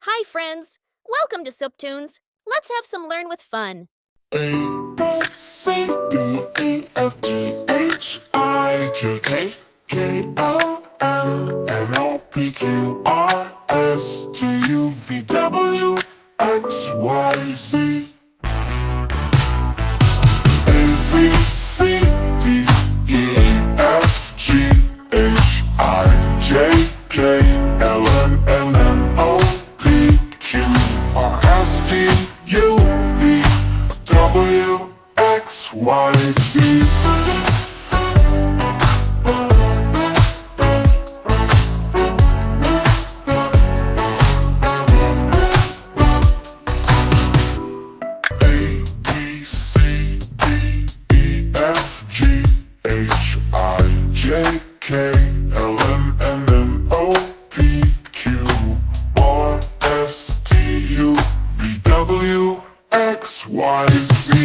Hi, friends! Welcome to Suptoonz. Let's have some learn with fun. A, B, C, D, E, F, G, H, I, J, K, L, M, N, O, P, Q, R, S, T, U, V, W, X, Y, Z. A, B, C, D, E, F, G, H, I, J, K, L, M, N, O, P, Q, R, S, T, U, V, W, X, Y, Z. A, B, C, D, E, F, G, H, I, J, K, L, M, N, O, P, Q, R, S, T, U, V, W, X, Y, Z.